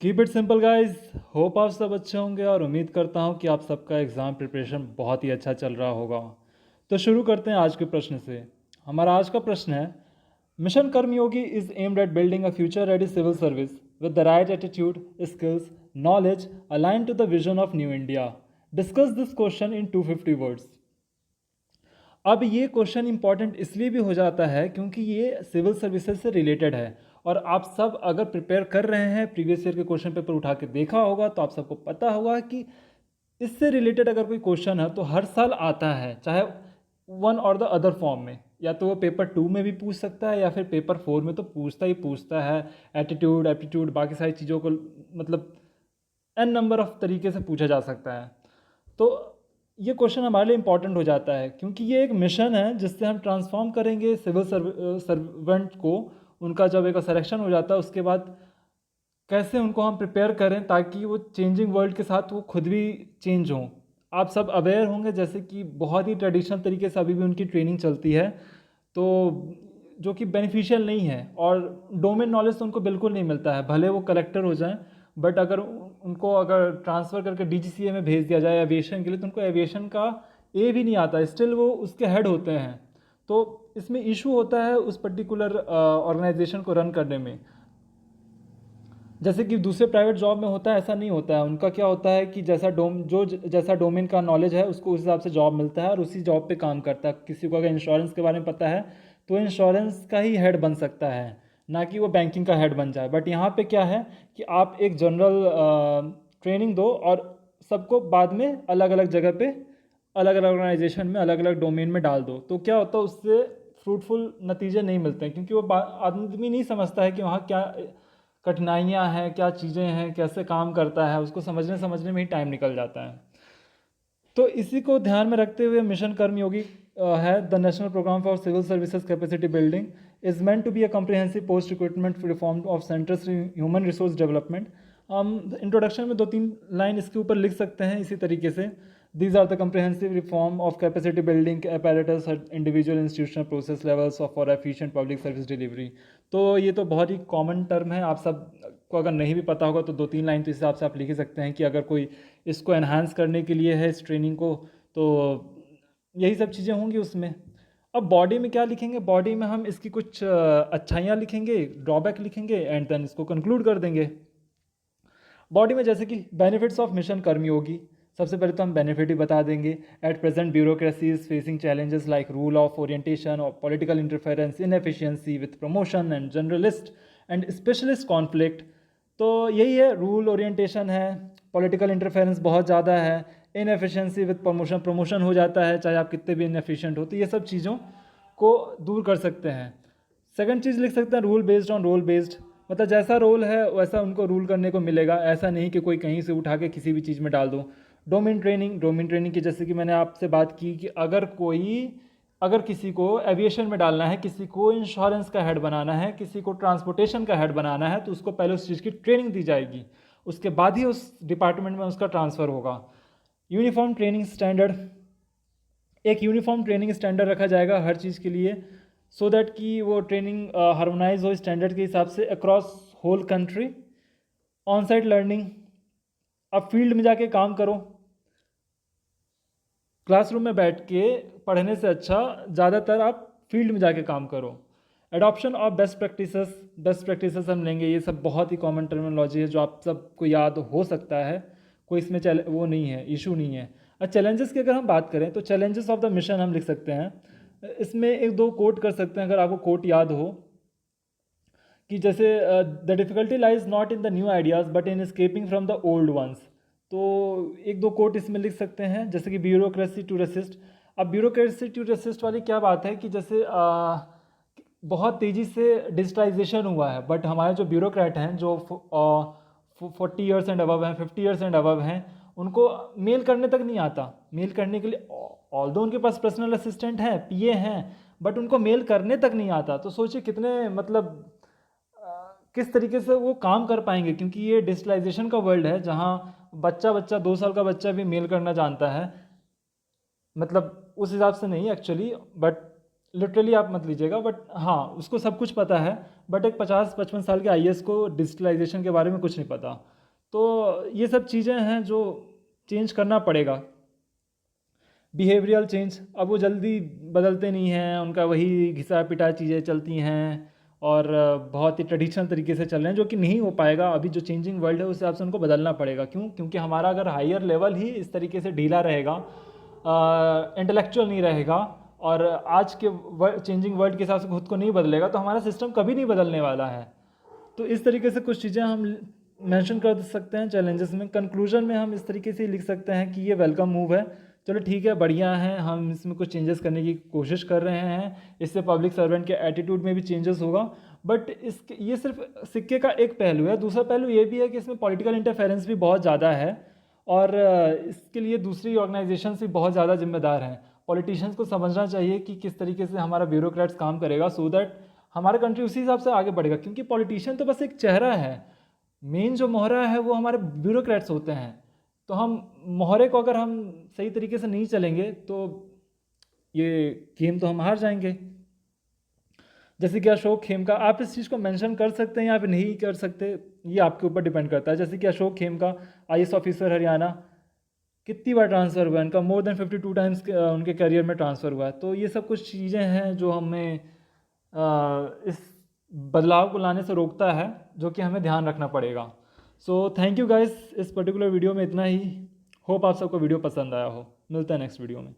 Keep it simple guys. Hope आप सब अच्छे होंगे और उम्मीद करता हूँ कि आप सबका एग्ज़ाम प्रिपरेशन बहुत ही अच्छा चल रहा होगा। तो शुरू करते हैं आज के प्रश्न से। हमारा आज का प्रश्न है, mission Karmayogi is aimed at building a future ready civil service with the right attitude, skills, knowledge align to the vision of new India. Discuss this question in 250 words. अब ये क्वेश्चन इंपॉर्टेंट इसलिए भी हो जाता है क्योंकि ये सिविल सर्विसेज से रिलेटेड है और आप सब अगर प्रिपेयर कर रहे हैं, प्रीवियस ईयर के क्वेश्चन पेपर उठा के देखा होगा तो आप सबको पता होगा कि इससे रिलेटेड अगर कोई क्वेश्चन है तो हर साल आता है, चाहे वन और द अदर फॉर्म में। या तो वो पेपर 2 में भी पूछ सकता है या फिर पेपर 4 में तो पूछता ही पूछता है। एटीट्यूड, एप्टीट्यूड, बाकी सारी चीज़ों को मतलब एन नंबर ऑफ तरीके से पूछा जा सकता है। तो ये क्वेश्चन हमारे लिए इम्पॉर्टेंट हो जाता है क्योंकि ये एक मिशन है जिससे हम ट्रांसफॉर्म करेंगे सिविल सर्वेंट को। उनका जब एक सिलेक्शन हो जाता है उसके बाद कैसे उनको हम प्रिपेयर करें ताकि वो चेंजिंग वर्ल्ड के साथ वो खुद भी चेंज हों। आप सब अवेयर होंगे जैसे कि बहुत ही ट्रेडिशनल तरीके से अभी भी उनकी ट्रेनिंग चलती है, तो जो कि बेनिफिशियल नहीं है और डोमेन नॉलेज तो उनको बिल्कुल नहीं मिलता है। भले वो कलेक्टर हो जाएं, बट अगर उनको अगर ट्रांसफ़र करके डीजीसीए में भेज दिया जाए एविएशन के लिए तो उनको एविएशन का ए भी नहीं आता, स्टिल वो उसके हेड होते हैं। तो इसमें इशू होता है उस पर्टिकुलर ऑर्गेनाइजेशन को रन करने में। जैसे कि दूसरे प्राइवेट जॉब में होता है ऐसा नहीं होता है। उनका क्या होता है कि जैसा डोमेन का नॉलेज है उसको उस हिसाब से जॉब मिलता है और उसी जॉब पे काम करता है। किसी को अगर इंश्योरेंस के बारे में पता है तो इंश्योरेंस का ही हेड बन सकता है, ना कि वो बैंकिंग का हेड बन जाए। बट यहाँ पे क्या है कि आप एक जनरल ट्रेनिंग दो और सबको बाद में अलग अलग जगह पे, अलग अलग ऑर्गेनाइजेशन में, अलग अलग डोमेन में डाल दो। तो क्या होता है उससे फ्रूटफुल नतीजे नहीं मिलते हैं क्योंकि वो आदमी नहीं समझता है कि वहाँ क्या कठिनाइयाँ हैं, क्या चीज़ें हैं, कैसे काम करता है, उसको समझने समझने में ही टाइम निकल जाता है। तो इसी को ध्यान में रखते हुए मिशन कर्मयोगी है the national programme for civil services capacity building is meant to be a comprehensive post recruitment reform of centres human resource development. हम इंट्रोडक्शन में 2-3 लाइन इसके ऊपर लिख सकते हैं इसी तरीके से। These are the comprehensive reform of capacity building apparatus at individual institutional process levels of for efficient public service delivery। तो ये तो बहुत ही कॉमन टर्म है, आप सब को अगर नहीं भी पता होगा तो 2-3 लाइन तो इस हिसाब से आप लिख ही सकते हैं कि अगर कोई इसको एनहांस करने के लिए है इस ट्रेनिंग को, तो यही सब चीज़ें होंगी उसमें। अब बॉडी में क्या लिखेंगे? बॉडी में हम इसकी कुछ अच्छाइयाँ लिखेंगे, ड्रॉबैक लिखेंगे एंड देन इसको कंक्लूड कर देंगे। बॉडी में जैसे कि बेनिफिट्स ऑफ मिशन कर्मयोगी, सबसे पहले तो हम बेनिफिट ही बता देंगे। At present bureaucracy is facing challenges like rule of orientation और political interference, inefficiency with promotion and generalist and specialist conflict. तो यही है, रूल ओरिएंटेशन है, पॉलिटिकल इंटरफेरेंस बहुत ज़्यादा है, इनएफिशिएंसी विथ प्रमोशन, प्रमोशन हो जाता है चाहे आप कितने भी इनएफिशिएंट हो। तो ये सब चीज़ों को दूर कर सकते हैं। सेकंड चीज़ लिख सकते हैं rule based on roll based, मतलब जैसा रोल है वैसा उनको रूल करने को मिलेगा, ऐसा नहीं कि कोई कहीं से उठा के किसी भी चीज़ में डाल दो। डोमेन ट्रेनिंग, डोमेन ट्रेनिंग की जैसे कि मैंने आपसे बात की कि अगर किसी को एविएशन में डालना है, किसी को इंश्योरेंस का हेड बनाना है, किसी को ट्रांसपोर्टेशन का हेड बनाना है, तो उसको पहले उस चीज़ की ट्रेनिंग दी जाएगी, उसके बाद ही उस डिपार्टमेंट में उसका ट्रांसफ़र होगा। यूनिफॉर्म ट्रेनिंग स्टैंडर्ड, एक यूनिफॉर्म ट्रेनिंग स्टैंडर्ड रखा जाएगा हर चीज़ के लिए, सो दैट कि वो ट्रेनिंग हार्मोनाइज हो स्टैंडर्ड के हिसाब से across whole country. On site learning, अब फील्ड में जाके काम करो, क्लासरूम में बैठ के पढ़ने से अच्छा ज़्यादातर आप फील्ड में जाके काम करो। Adoption of best practices, best practices हम लेंगे, ये सब बहुत ही कॉमन टर्मिनोलॉजी है जो आप सबको याद हो सकता है, कोई इसमें वो नहीं है, इशू नहीं है। और चैलेंजेस की अगर हम बात करें तो चैलेंजेस ऑफ द मिशन हम लिख सकते हैं। इसमें एक दो कोट कर सकते हैं अगर आपको कोट याद हो, कि जैसे the difficulty lies not in the new ideas but in escaping from the old ones. तो एक दो कोट इसमें लिख सकते हैं जैसे कि ब्यूरोक्रेसी टू रेसिस्ट। अब ब्यूरोक्रेसी टू रेसिस्ट वाली क्या बात है कि जैसे बहुत तेज़ी से डिजिटलाइजेशन हुआ है, बट हमारे जो ब्यूरोक्रेट हैं जो 40 ईयर्स एंड अबव हैं, 50 ईयर्स एंड अबव हैं, उनको मेल करने तक नहीं आता। मेल करने के लिए ऑल्दो उनके पास पर्सनल असिस्टेंट हैं, पीए हैं, बट उनको मेल करने तक नहीं आता। तो सोचिए कितने मतलब किस तरीके से वो काम कर पाएंगे, क्योंकि ये डिजिटलाइजेशन का वर्ल्ड है जहाँ बच्चा बच्चा 2 साल का बच्चा भी मेल करना जानता है। मतलब उस हिसाब से नहीं एक्चुअली, बट लिटरली आप मत लीजिएगा, बट हाँ उसको सब कुछ पता है। बट एक 50-55 साल के आईएएस को डिजिटलाइजेशन के बारे में कुछ नहीं पता। तो ये सब चीज़ें हैं जो चेंज करना पड़ेगा। बिहेवियरल चेंज, अब वो जल्दी बदलते नहीं हैं, उनका वही घिसा पिटा चीज़ें चलती हैं और बहुत ही ट्रेडिशनल तरीके से चल रहे हैं, जो कि नहीं हो पाएगा। अभी जो चेंजिंग वर्ल्ड है उस हिसाब से उनको बदलना पड़ेगा। क्यों? क्योंकि हमारा अगर हायर लेवल ही इस तरीके से ढीला रहेगा, इंटेलेक्चुअल नहीं रहेगा और आज के चेंजिंग वर्ल्ड के हिसाब से खुद को नहीं बदलेगा, तो हमारा सिस्टम कभी नहीं बदलने वाला है। तो इस तरीके से कुछ चीज़ें हम मेंशन कर सकते हैं चैलेंजेस में। कंक्लूजन में हम इस तरीके से लिख सकते हैं कि ये वेलकम मूव है, चलो ठीक है, बढ़िया है, हम इसमें कुछ चेंजेस करने की कोशिश कर रहे हैं, इससे पब्लिक सर्वेंट के एटीट्यूड में भी चेंजेस होगा। बट ये सिर्फ सिक्के का एक पहलू है। दूसरा पहलू ये भी है कि इसमें पॉलिटिकल इंटरफेरेंस भी बहुत ज़्यादा है और इसके लिए दूसरी ऑर्गेनाइजेशंस भी बहुत ज़्यादा जिम्मेदार हैं। पॉलिटिशियंस को समझना चाहिए कि किस तरीके से हमारा ब्यूरोक्रेट्स काम करेगा, सो दैट हमारा कंट्री उसी हिसाब से आगे बढ़ेगा। क्योंकि पॉलिटिशियन तो बस एक चेहरा है, मेन जो मोहरा है वो हमारे ब्यूरोक्रेट्स होते हैं। तो हम मोहरे को अगर हम सही तरीके से नहीं चलेंगे तो ये गेम तो हम हार जाएंगे। जैसे कि अशोक खेमका, आप इस चीज़ को मेंशन कर सकते हैं या फिर नहीं कर सकते, ये आपके ऊपर डिपेंड करता है। जैसे कि अशोक खेमका आईएएस ऑफिसर हरियाणा, कितनी बार ट्रांसफ़र हुआ है इनका, मोर देन 52 टाइम्स उनके करियर में ट्रांसफ़र हुआ है। तो ये सब कुछ चीज़ें हैं जो हमें इस बदलाव को लाने से रोकता है, जो कि हमें ध्यान रखना पड़ेगा। सो थैंक यू गाइस, इस पर्टिकुलर वीडियो में इतना ही। होप आप सबको वीडियो पसंद आया हो। मिलते हैं नेक्स्ट वीडियो में।